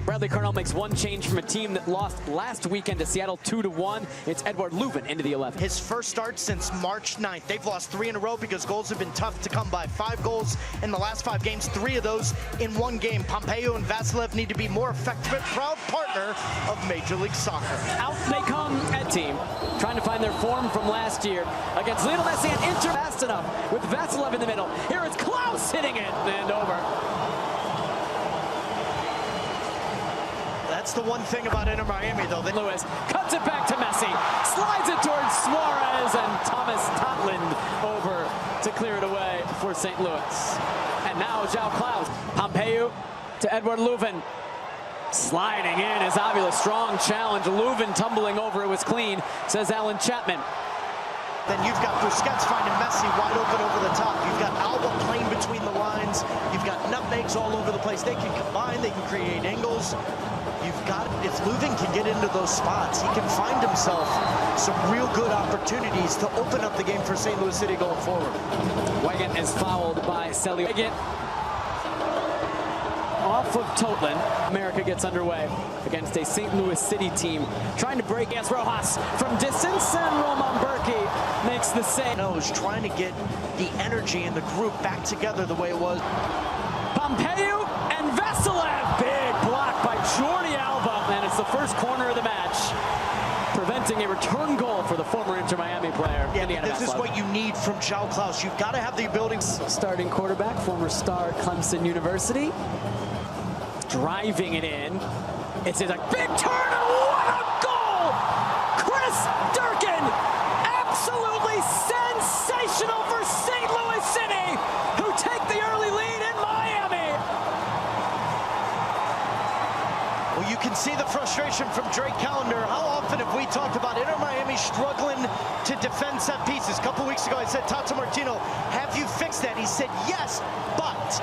Bradley Carnell makes one change from a team that lost last weekend to Seattle 2-1. It's Edouard Leuven into the 11. His first start since March 9th. They've lost 3 in a row because goals have been tough to come by. 5 goals in the last 5 games, 3 of those in one game. Pompeo and Vasilev need to be more effective. Proud partner of Major League Soccer. Out they come at team, trying to find their form from last year against Lionel Messi and Inter. Fast enough with Vasilev in the middle. Here it's Klaus hitting it and over. That's the one thing about Inter Miami, though. Lewis cuts it back to Messi, slides it towards Suarez, and Thomas Totland over to clear it away for St. Louis. And now João Klaus. Pompeo to Edouard Leuven. Sliding in is Avila, strong challenge. Leuven tumbling over, it was clean, says Alan Chapman. Then you've got Busquets finding Messi wide open over the top. You've got Alba playing between the lines. You've got nutmegs all over the place. They can combine, they can create angles. You've got, if Leuven can get into those spots, he can find himself some real good opportunities to open up the game for St. Louis City going forward. Weigand is fouled by Selly. Weigand off of Totland. America gets underway against a St. Louis City team trying to break against Rojas from distance, and Roman Berkey makes the save. Knows trying to get the energy in the group back together the way it was. Pompeo and Vasilev, big block by Jordi Alba, and it's the first corner of the match, preventing a return goal for the former Inter Miami player. Yeah, this is what you need from João Klaus. You've got to have the ability. Starting quarterback, former star at Clemson University, driving it in. It's a big turn, and what a goal! Chris Durkin, absolutely sensational for St. Louis City, who take the early lead in Miami. Well, you can see the frustration from Drake Callender. How often have we talked about Inter Miami struggling to defend set pieces? A couple weeks ago, I said, Tata Martino, have you fixed that? He said, yes, but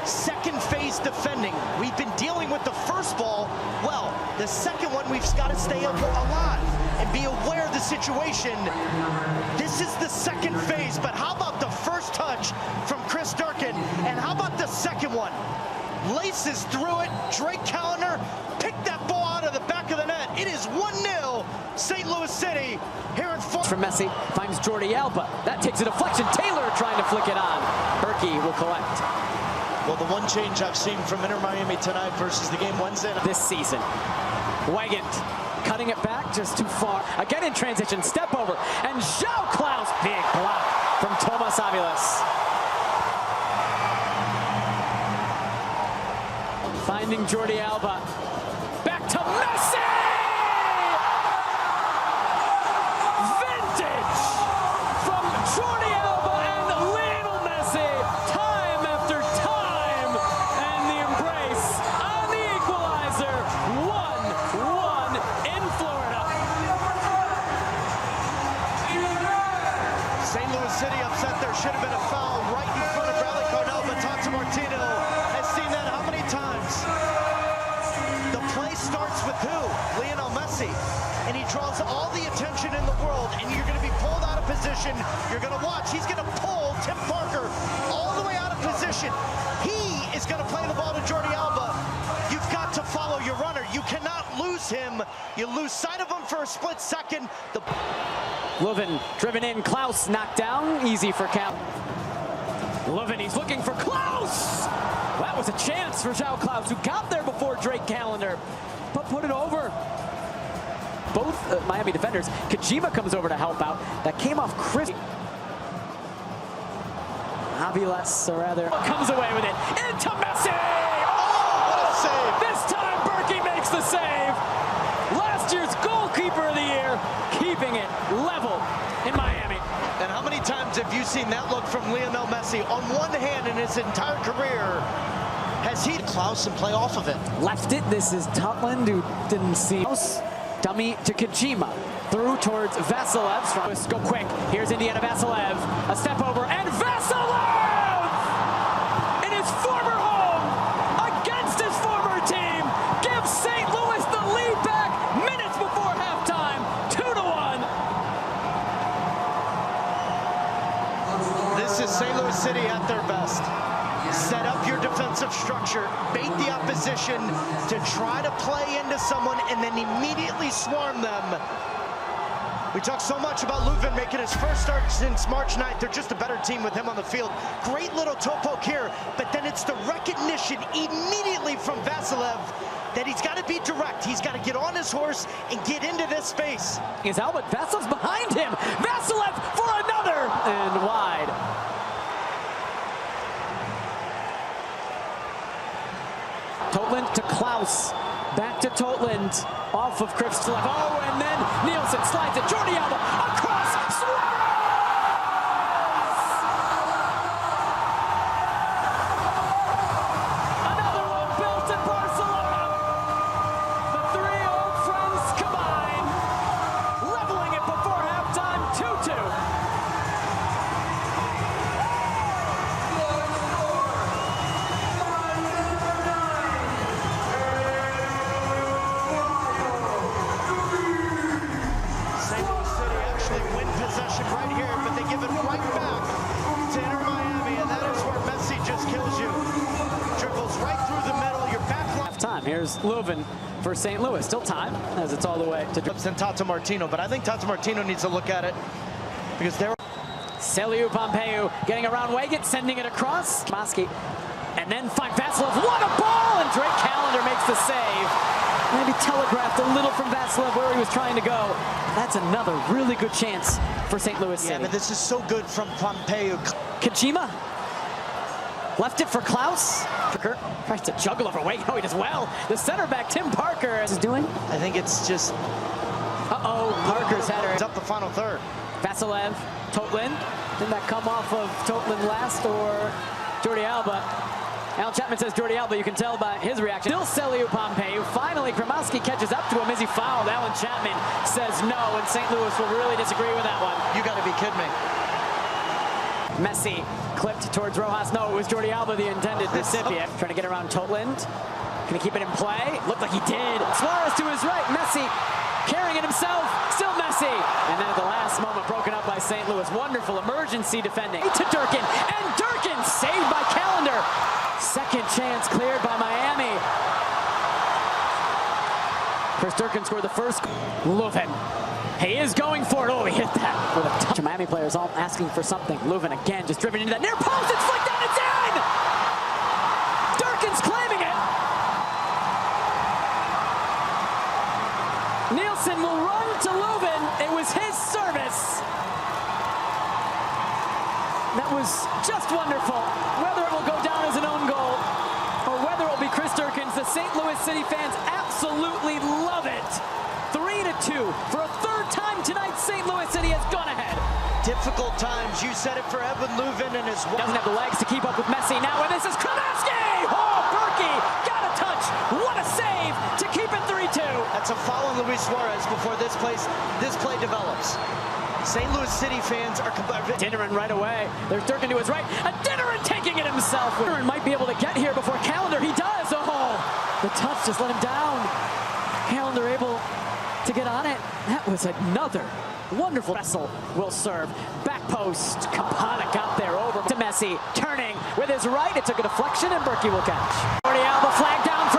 second phase defending. We've been dealing with the first ball. Well, the second one, we've got to stay alive and be aware of the situation. This is the second phase, but how about the first touch from Chris Durkin? And how about the second one? Laces through it. Drake Callender picked that ball out of the back of the net. It is 1-0 St. Louis City here in fourth. From Messi, finds Jordi Alba. That takes a deflection. Taylor trying to flick it on. Berkey will collect. Well, the one change I've seen from Inter Miami tonight versus the game Wednesday this season. Weigand cutting it back just too far. Again in transition, step over, and João Klaus, big block from Thomas Aviles. Finding Jordi Alba. Back to Messi! Vintage from Jordi Alba and Lionel Messi. Time after time. And the embrace on the equalizer. 1-1 in Florida. St. Louis City upset. There should have been a foul right in front of Bradley Carnell, but Tata Martino has seen that how many times? The play starts with who? Lionel Messi. And he draws all the attention in the world, and you're going to be pulled out of position. You're going to watch. He's going to pull Tim Parker all the way out of position. He is going to play the ball to Jordi Alba. You've got to follow your runner. You cannot lose him. You lose sight of him for a split second. Leuven driven in. Klaus knocked down. Easy for Cal. Leuven, he's looking for Klaus. That was a chance for João Klaus, who got there before Drake Callender, but put it over. Both Miami defenders. Kojima comes over to help out. That came off Chris. Aviles, or rather, comes away with it. Into Messi! Oh, what a save! This time Berkey makes the save. Last year's goalkeeper of the year, keeping it level in Miami. And how many times have you seen that look from Lionel Messi? On one hand in his entire career, has he Klaus and play off of it? Left it. This is Totland, who didn't see. Dummy to Kojima. Through towards Vasilev. Go quick. Here's Indiana Vasilev. A step over, and Vasilev! In his former home, against his former team, gives St. Louis the lead back minutes before halftime. 2-1. This is St. Louis City at their best. Set up your defensive structure, bait the opposition to try to play into someone and then immediately swarm them. We talk so much about Leuven making his first start since March 9th. They're just a better team with him on the field. Great little toe poke here, but then it's the recognition immediately from Vasilev that he's got to be direct. He's got to get on his horse and get into this space. Is Alba, Vasilev's behind him. Vasilev for another, and wide. Totland to Klaus. Back to Totland, off of Krips to left. Oh, and then Nielsen slides it. Jordi Alba across. Suarez! Another one built in Barcelona. The three old friends combine, leveling it before halftime, 2-2. Win possession right here, but they give it right back to Inter Miami, and that is where Messi just kills you. Dribbles right through the middle, you're back. Half-time, here's Leuven for St. Louis. Still time, as it's all the way to And Tata Martino, but I think Tata Martino needs to look at it, because they're... Celiu Pompeu getting around Wagan, sending it across. Moski, and then find Vasilev. What a ball! And Drake Callender makes the save. Maybe telegraphed a little from Vasilev where he was trying to go. That's another really good chance for St. Louis City. Yeah, but this is so good from Pompeu. Kojima left it for Klaus. Tries to juggle over Wagan. Oh, he does well. The center back, Tim Parker, is doing. I think it's just... Uh-oh, Parker's header. It's up the final third. Vasilev, Totland. Didn't that come off of Totland last or Jordi Alba? Al Chapman says Jordi Alba, you can tell by his reaction. Still Celiu Pompeu. Finally, Kromowski catches up to him. Is he fouled? Alan Chapman says no, and St. Louis will really disagree with that one. You got to be kidding me. Messi clipped towards Rojas. No, it was Jordi Alba, the intended recipient. Trying to get around Totland. Can he keep it in play? Looked like he did. Suarez to his right. Messi carrying it himself. Still Messi. And then at the last moment, broken up by St. Louis. Wonderful emergency defending. To Durkin. And Durkin saved by Callender. Second chance cleared by Miami. Chris Durkin scored the first. Leuven. He is going for it. Oh, he hit that with a touch. Miami players all asking for something. Leuven again just driven into that near post. It's flicked down. It's in! Durkin's claiming it. Nielsen will run to Leuven. It was his service. That was just wonderful. Whether it will go down as an own goal or whether it will be Chris Durkin's, the St. Louis City fans absolutely love it. 3-2. For a third time tonight, St. Louis City has gone ahead. Difficult times. You said it for Evan Leuven and his wife. Doesn't have the legs to keep up with Messi now, and this is Kromowski! Oh, Berkey got a touch. What a save to keep it 3-2. That's a foul on Luis Suarez before this play develops. St. Louis City fans are... Dinnerin right away. There's Durkin to his right. And Dinnerin taking it himself. Dinnerin might be able to get here before Callender. He does. Oh, the touch just let him down. Callender able to get on it. That was another wonderful wrestle. Will serve. Back post. Campana got there over to Messi. Turning with his right. It took a deflection and Berkey will catch. Jordi Alba flag down for